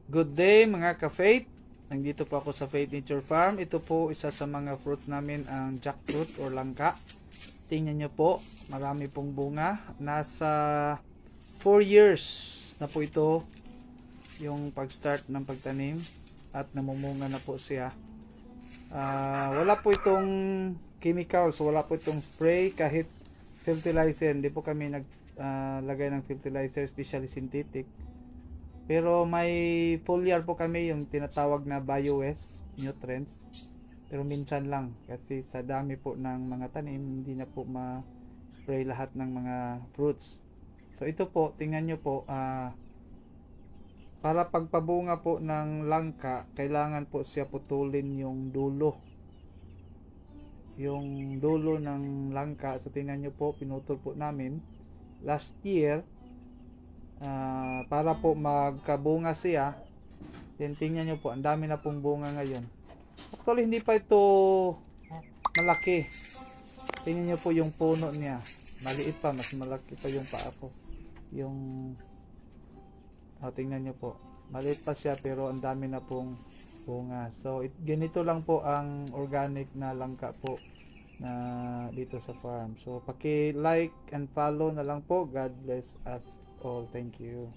Good day mga ka-Faith. Nandito po ako sa Faith Nature Farm. Ito po isa sa mga fruits namin, ang jackfruit or langka. Tingnan nyo po, marami pong bunga. Nasa 4 years na po ito yung pag-start ng pagtanim at namumunga na po siya. Wala po itong chemicals, wala po itong spray kahit fertilizer. Hindi po kami naglagay ng fertilizer, especially synthetic. Pero may foliar po kami, yung tinatawag na BioWest nutrients. Pero minsan lang kasi sa dami po ng mga tanim, hindi na po ma-spray lahat ng mga fruits. So ito po, tingnan nyo po, para pagpabunga po ng langka, kailangan po siya putulin yung dulo. Yung dulo ng langka, so tingnan nyo po, pinutol po namin last year. Para po magkabunga siya. Then tingnan nyo po, ang dami na pong bunga ngayon. Actually hindi pa ito malaki. Tingnan nyo po yung puno niya, maliit pa, mas malaki pa yung paa ko. Tingnan nyo po, maliit pa siya pero ang dami na pong bunga. So ganito lang po ang organic na langka po na dito sa farm. So paki-like and follow na lang po. God bless us all. Thank you.